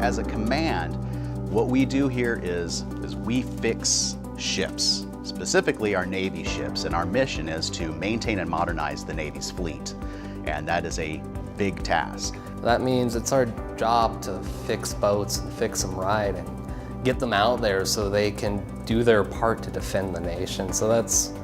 as a command, what we do here is we fix ships, specifically our Navy ships, and our mission is to maintain and modernize the Navy's fleet, and that is a big task. That means it's our job to fix boats and fix them right and get them out there so they can do their part to defend the nation. So it's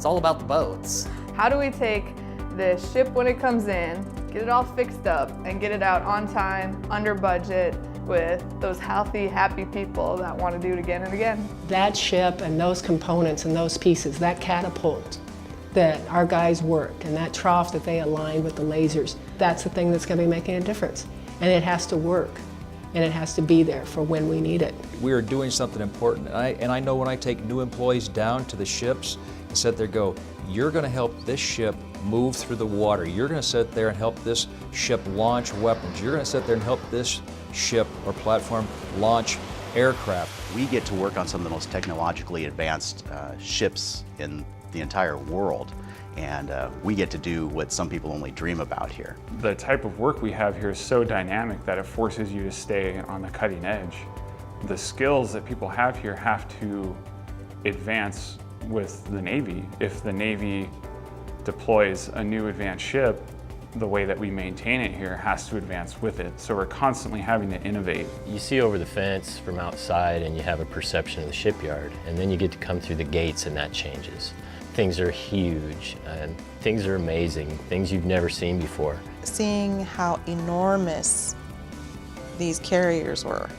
all about the boats. How do we take this ship when it comes in, get it all fixed up, and get it out on time, under budget, with those healthy, happy people that want to do it again and again? That ship and those components and those pieces, that catapult that our guys worked and that trough that they aligned with the lasers, that's the thing that's going to be making a difference. And it has to work, and it has to be there for when we need it. We are doing something important, and I know when I take new employees down to the ships and sit there and go, you're going to help this ship move through the water. You're going to sit there and help this ship launch weapons. You're going to sit there and help this ship or platform launch aircraft. We get to work on some of the most technologically advanced ships in the entire world, and we get to do what some people only dream about here. The type of work we have here is so dynamic that it forces you to stay on the cutting edge. The skills that people have here have to advance with the Navy. If the Navy deploys a new advanced ship, the way that we maintain it here has to advance with it. So we're constantly having to innovate. You see over the fence from outside and you have a perception of the shipyard, and then you get to come through the gates and that changes. Things are huge and things are amazing, things you've never seen before. Seeing how enormous these carriers were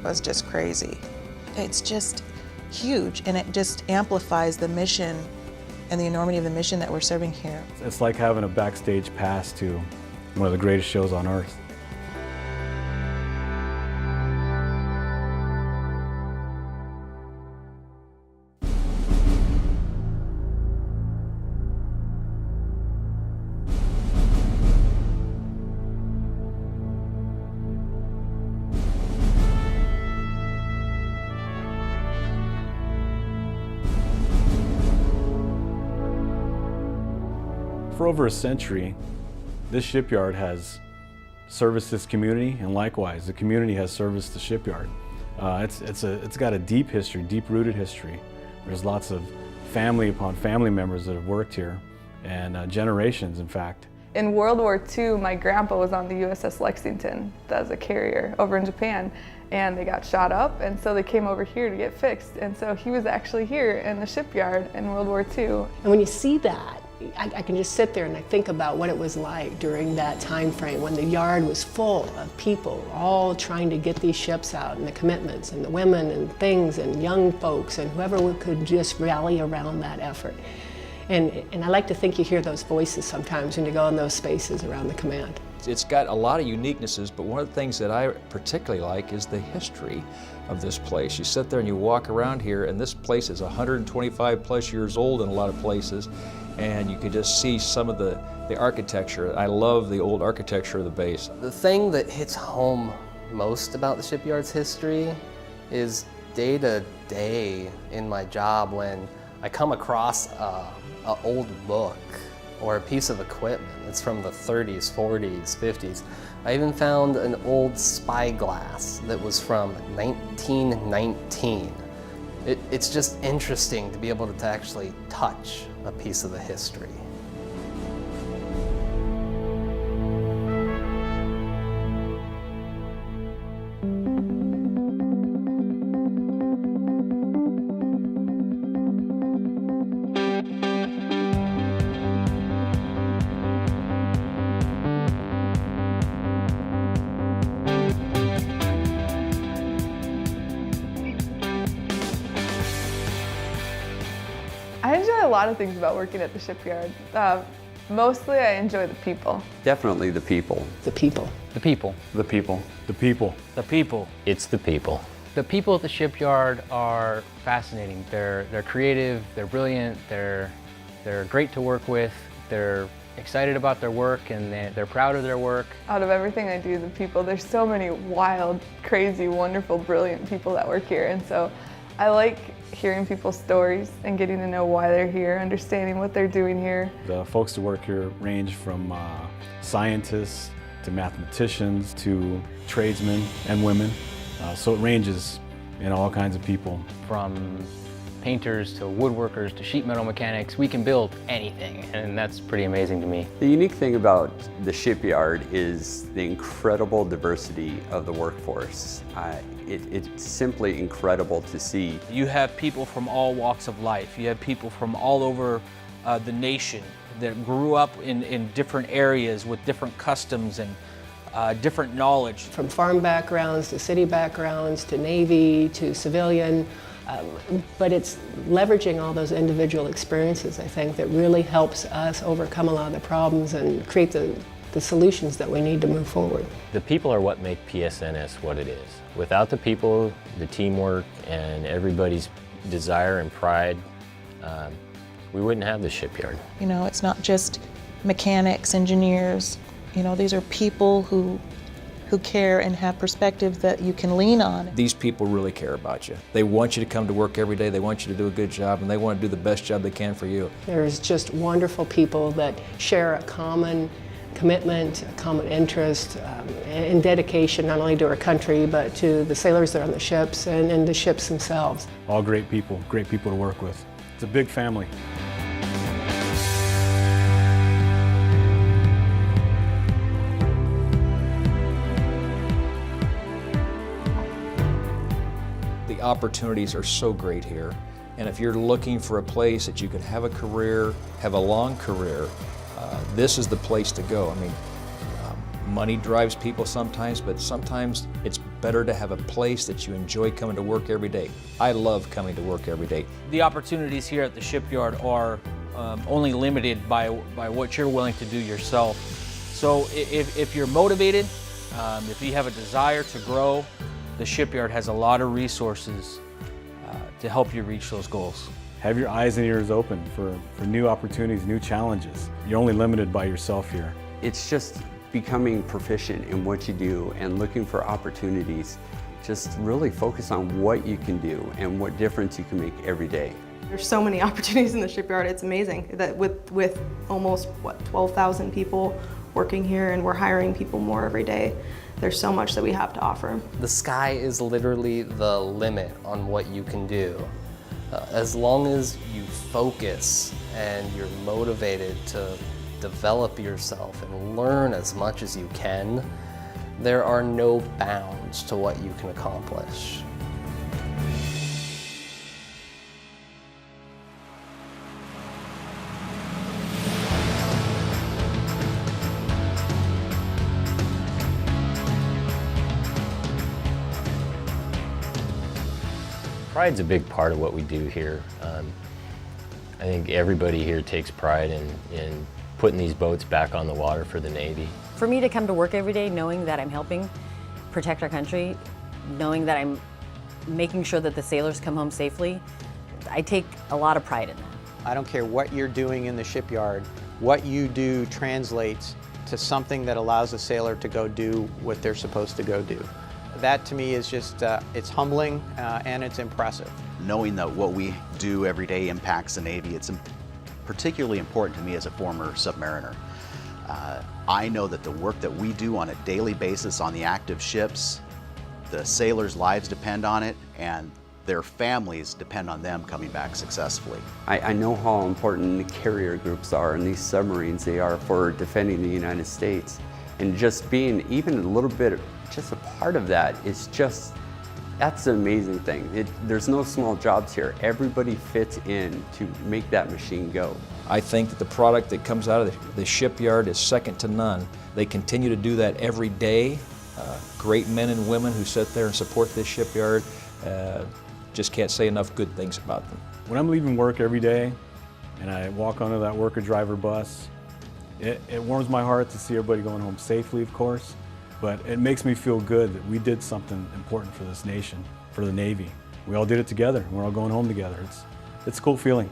was just crazy. It's just huge, and it just amplifies the mission and the enormity of the mission that we're serving here. It's like having a backstage pass to one of the greatest shows on earth. For over a century, this shipyard has serviced this community, and likewise, the community has serviced the shipyard. It's got a deep history, deep-rooted history. There's lots of family upon family members that have worked here, and generations, in fact. In World War II, my grandpa was on the USS Lexington as a carrier over in Japan, and they got shot up, and so they came over here to get fixed. And so he was actually here in the shipyard in World War II. And when you see that, I can just sit there and I think about what it was like during that time frame when the yard was full of people all trying to get these ships out, and the commitments and the women and things and young folks and whoever could just rally around that effort. And I like to think you hear those voices sometimes when you go in those spaces around the command. It's got a lot of uniquenesses, but one of the things that I particularly like is the history of this place. You sit there and you walk around here, and this place is 125 plus years old in a lot of places, and you can just see some of the architecture. I love the old architecture of the base. The thing that hits home most about the shipyard's history is day to day in my job when I come across an old book or a piece of equipment that's from the 30s, 40s, 50s. I even found an old spyglass that was from 1919. It's just interesting to be able to actually touch a piece of the history. I enjoy a lot of things about working at the shipyard. Mostly I enjoy the people. Definitely the people. The people. The people. The people. The people. The people. It's the people. The people at the shipyard are fascinating. They're creative, they're brilliant, they're great to work with, they're excited about their work, and they're proud of their work. Out of everything I do, the people, there's so many wild, crazy, wonderful, brilliant people that work here, and so I like hearing people's stories and getting to know why they're here, understanding what they're doing here. The folks that work here range from scientists to mathematicians to tradesmen and women. So it ranges in all kinds of people. From painters to woodworkers to sheet metal mechanics, we can build anything, and that's pretty amazing to me. The unique thing about the shipyard is the incredible diversity of the workforce. It's simply incredible to see. You have people from all walks of life. You have people from all over the nation that grew up in different areas with different customs and different knowledge. From farm backgrounds to city backgrounds to Navy to civilian. But it's leveraging all those individual experiences, I think, that really helps us overcome a lot of the problems and create the solutions that we need to move forward. The people are what make PSNS what it is. Without the people, the teamwork, and everybody's desire and pride, we wouldn't have the shipyard. You know, it's not just mechanics, engineers. You know, these are people who care and have perspective that you can lean on. These people really care about you. They want you to come to work every day, they want you to do a good job, and they want to do the best job they can for you. There's just wonderful people that share a common commitment, a common interest, and dedication not only to our country, but to the sailors that are on the ships and the ships themselves. All great people to work with. It's a big family. The opportunities are so great here, and if you're looking for a place that you can have a career, have a long career, this is the place to go. I mean, money drives people sometimes, but sometimes it's better to have a place that you enjoy coming to work every day. I love coming to work every day. The opportunities here at the shipyard are only limited by what you're willing to do yourself. So if you're motivated, if you have a desire to grow, the shipyard has a lot of resources to help you reach those goals. Have your eyes and ears open for new opportunities, new challenges. You're only limited by yourself here. It's just becoming proficient in what you do and looking for opportunities. Just really focus on what you can do and what difference you can make every day. There's so many opportunities in the shipyard, it's amazing that with almost, 12,000 people working here, and we're hiring people more every day. There's so much that we have to offer. The sky is literally the limit on what you can do. As long as you focus and you're motivated to develop yourself and learn as much as you can, there are no bounds to what you can accomplish. Pride's a big part of what we do here. I think everybody here takes pride in putting these boats back on the water for the Navy. For me to come to work every day knowing that I'm helping protect our country, knowing that I'm making sure that the sailors come home safely, I take a lot of pride in that. I don't care what you're doing in the shipyard, what you do translates to something that allows a sailor to go do what they're supposed to go do. That to me is just, it's humbling and it's impressive. Knowing that what we do every day impacts the Navy, it's particularly important to me as a former submariner. I know that the work that we do on a daily basis on the active ships, the sailors' lives depend on it, and their families depend on them coming back successfully. I know how important the carrier groups are and these submarines they are for defending the United States. And just being even a little bit, just a part of that is just, that's the amazing thing. There's no small jobs here. Everybody fits in to make that machine go. I think that the product that comes out of the shipyard is second to none. They continue to do that every day. Great men and women who sit there and support this shipyard. Just can't say enough good things about them. When I'm leaving work every day and I walk onto that worker driver bus, it warms my heart to see everybody going home safely, of course, but it makes me feel good that we did something important for this nation, for the Navy. We all did it together, and we're all going home together. It's a cool feeling.